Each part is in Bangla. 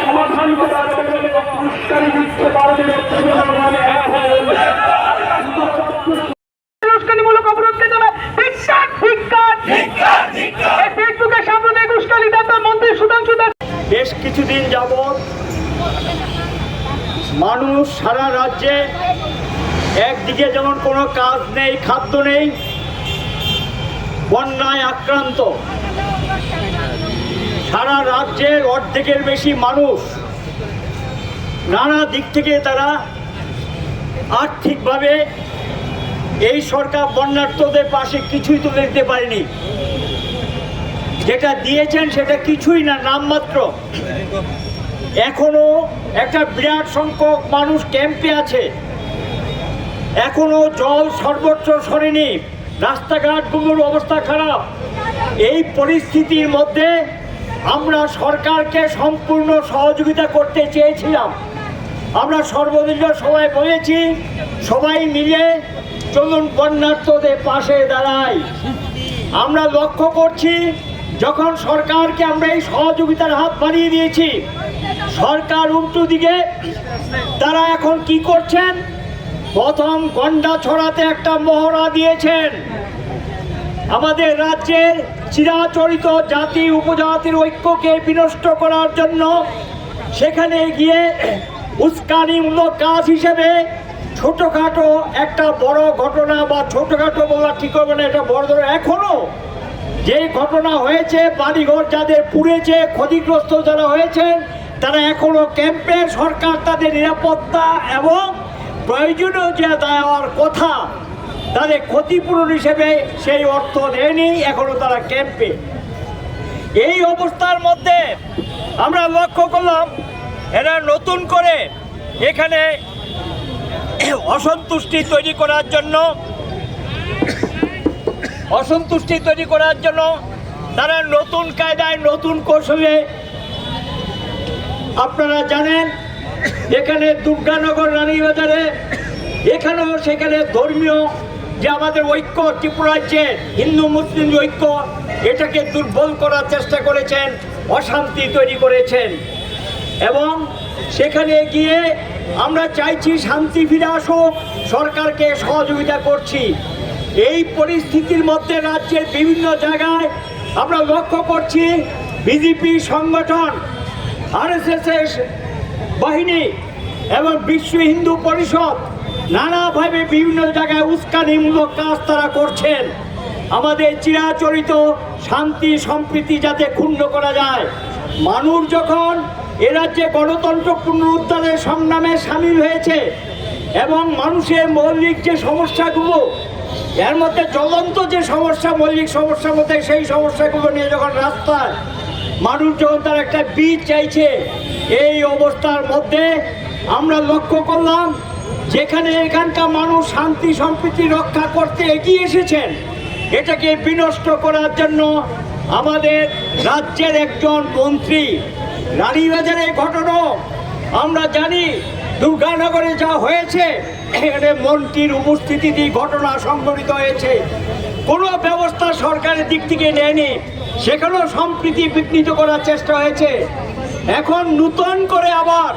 সমাধান করার জন্য উস্কানি দিতে পারবে উস্কানিমূলক অবরোধকে জানায় ফেসবুকে সাম্প্রদায়িক উস্কানি দাতা মন্ত্রী সুধাংশু দাস। বেশ কিছুদিন যাবৎ মানুষ সারা রাজ্যে একদিকে যেমন কোনো কাজ নেই, খাদ্য নেই, বন্যায় আক্রান্ত, সারা রাজ্যের অর্ধেকের বেশি মানুষ নানা দিক থেকে তারা আর্থিকভাবে এই সরকার বন্যার্তদের পাশে কিছুই তুলে দিতে পারেনি। যেটা দিয়েছেন সেটা কিছুই না, নামমাত্র। এখনো একটা বিরাট সংখ্যক মানুষ ক্যাম্পে আছে, এখনো জল সর্বোচ্চ সরেনি, রাস্তাঘাটগুলোর অবস্থা খারাপ। এই পরিস্থিতির মধ্যে আমরা সরকারকে সম্পূর্ণ সহযোগিতা করতে চেয়েছিলাম। আমরা সর্বদলীয় সবাই বলেছি, সবাই মিলে চলুন বন্যার্তদের পাশে দাঁড়াই। আমরা লক্ষ্য করছি, যখন সরকারকে আমরা এই সহযোগিতার হাত বাড়িয়ে দিয়েছি, সরকার উল্টো দিকে তারা এখন কি করছেন, প্রথম গন্ডা ছড়াতে একটা মহড়া দিয়েছেন। আমাদের রাজ্যের চিরাচরিত জাতি উপজাতির ঐক্যকে বিনষ্ট করার জন্য সেখানে গিয়ে উস্কানিমূলক কাজ হিসেবে ছোটোখাটো একটা বড় ঘটনা, বা ছোটোখাটো বলা ঠিক হবে না, এটা বড় ধরনের এখনো যে ঘটনা হয়েছে, বাড়িঘর যাদের পুড়েছে, ক্ষতিগ্রস্ত যারা হয়েছেন, তারা এখনো ক্যাম্পে, সরকার তাদের নিরাপত্তা এবং প্রয়োজনীয় যে দেওয়ার কথা তাদের ক্ষতিপূরণ হিসেবে সেই অর্থ দেয়নি, এখনো তারা ক্যাম্পে। এই অবস্থার মধ্যে আমরা লক্ষ্য করলাম এরা নতুন করে এখানে অসন্তুষ্টি তৈরি করার জন্য তারা নতুন কায়দায় নতুন কৌশলে, আপনারা জানেন এখানে দুর্গানগর রানীবাজারে এখানেও সেখানে ধর্মীয় যে আমাদের ঐক্য, ত্রিপুরাজ্যে হিন্দু মুসলিম ঐক্য, এটাকে দুর্বল করার চেষ্টা করেছেন, অশান্তি তৈরি করেছেন। এবং সেখানে গিয়ে আমরা চাইছি শান্তি ফিরে আসুক, সরকারকে সহযোগিতা করছি। এই পরিস্থিতির মধ্যে রাজ্যের বিভিন্ন জায়গায় আমরা লক্ষ্য করছি বিজেপি সংগঠন, আরএসএস বাহিনী এবং বিশ্ব হিন্দু পরিষদ নানাভাবে বিভিন্ন জায়গায় উস্কানিমূলক কাজ তারা করছেন। আমাদের চিরাচরিত শান্তি সম্প্রীতি যাতে ক্ষুণ্ণ করা যায়। মানুষ যখন এ রাজ্যে গণতন্ত্র পুনরুদ্ধারের সংগ্রামে সামিল হয়েছে এবং মানুষের মৌলিক যে সমস্যাগুলো, এর মধ্যে জ্বলন্ত যে সমস্যা, মৌলিক সমস্যার মধ্যে সেই সমস্যাগুলো নিয়ে যখন রাস্তায় মানুষ যখন তার একটা বীজ চাইছে, এই অবস্থার মধ্যে আমরা লক্ষ্য করলাম যেখানে এখানকার মানুষ শান্তি সম্প্রীতি রক্ষা করতে এগিয়ে এসেছেন, এটাকে বিনষ্ট করার জন্য আমাদের রাজ্যের একজন মন্ত্রী, রানীবাজারে ঘটনা আমরা জানি, দুর্গানগরে যা হয়েছে, এখানে মন্ত্রীর উপস্থিতিতেই ঘটনা সংঘটিত হয়েছে। কোনো ব্যবস্থা সরকারের দিক থেকে নেয়নি, সেখানেও সম্প্রীতি বিঘ্নিত করার চেষ্টা হয়েছে। এখন নূতন করে আবার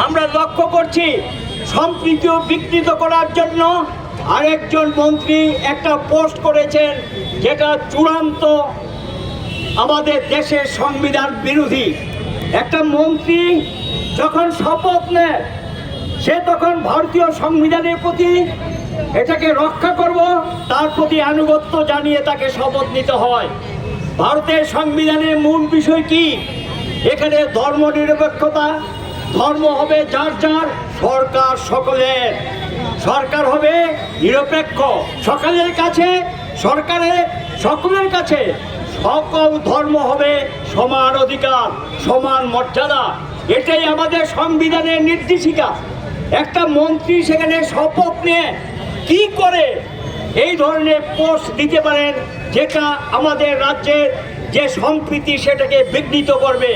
আমরা লক্ষ্য করছি সম্প্রীতি বিঘ্নিত করার জন্য আরেকজন মন্ত্রী একটা পোস্ট করেছেন, যেটা চূড়ান্ত আমাদের দেশের সংবিধান বিরোধী। একটা মন্ত্রী যখন শপথ নেয়, সে তখন ভারতীয় সংবিধানের প্রতি এটাকে রক্ষা করব, তার প্রতি আনুগত্য জানিয়ে তাকে শপথ নিতে হয়। ভারতের সংবিধানের মূল বিষয় কি? এখানে ধর্ম নিরপেক্ষতা, ধর্ম হবে যার যার, সরকার সকলের, সরকার হবে নিরপেক্ষ, সকলের কাছে, সরকারের সকলের কাছে সকল ধর্ম হবে সমান অধিকার, সমান মর্যাদা। এটাই আমাদের সংবিধানের নির্দেশিকা। একটা মন্ত্রী সেখানে শপথ নিয়ে কি করে এই ধরনের পোস্ট দিতে পারেন, যেটা আমাদের রাজ্যের যে সম্প্রীতি সেটাকে বিঘ্নিত করবে।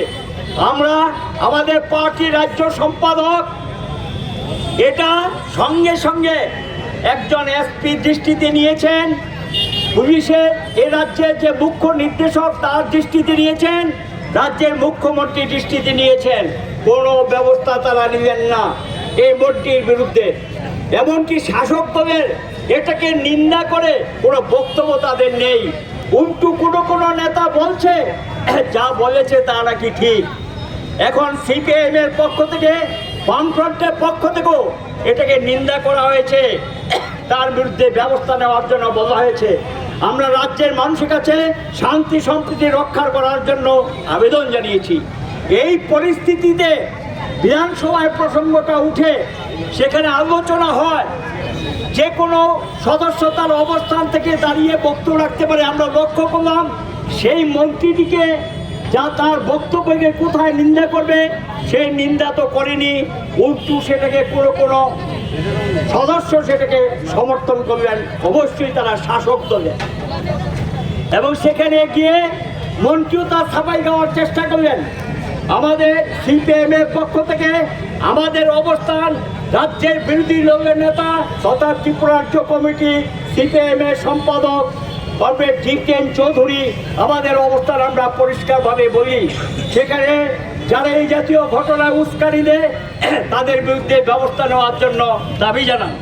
আমরা আমাদের পার্টির রাজ্য সম্পাদক এটা সঙ্গে সঙ্গে একজন এসপি দৃষ্টিতে নিয়েছেন, পুলিশের এ রাজ্যের যে মুখ্য নির্দেশক তার দৃষ্টিতে নিয়েছেন, রাজ্যের মুখ্যমন্ত্রী দৃষ্টিতে নিয়েছেন। কোনো ব্যবস্থা তারা নেবেন না এই মন্ত্রীর বিরুদ্ধে। এমনকি শাসক দলের এটাকে নিন্দা করে কোনো বক্তব্য তাদের নেই। উল্টো কোনো নেতা বলছে যা বলেছে তা নাকি ঠিক। এখন সিপিএম এর পক্ষ থেকে, বামফ্রন্টের পক্ষ থেকেও এটাকে নিন্দা করা হয়েছে, তার বিরুদ্ধে ব্যবস্থা নেওয়ার জন্য বলা হয়েছে। আমরা রাজ্যের মানুষের কাছে শান্তি সম্প্রীতি রক্ষা করার জন্য আবেদন জানিয়েছি। এই পরিস্থিতিতে বিধানসভায় প্রসঙ্গটা উঠে সেখানে আলোচনা হয়, যে কোনো সদস্য তার অবস্থান থেকে দাঁড়িয়ে বক্তব্য রাখতে পারে। আমরা লক্ষ্য করলাম সেই মন্ত্রীটিকে যা তার বক্তব্যকে কোথায় নিন্দা করবে সেই নিন্দা তো করেনি, উল্টো সেটাকে কোনো সদস্য সেটাকে সমর্থন করলেন। অবশ্যই তারা শাসক দলে, এবং সেখানে গিয়ে মন্ত্রীও তার ছাপাই গাওয়ার চেষ্টা করলেন। আমাদের সিপিএম এর পক্ষ থেকে আমাদের অবস্থান, রাজ্যের বিরোধী দলের নেতা তথা ত্রিপুরা রাজ্য কমিটি সিপিএম এর সম্পাদক কমরেড জিতেন চৌধুরী, আমাদের অবস্থান আমরা পরিষ্কারভাবে বলি। সেখানে যারা এই জাতীয় ঘটনায় উস্কানি দেয় তাদের বিরুদ্ধে ব্যবস্থা নেওয়ার জন্য দাবি জানান।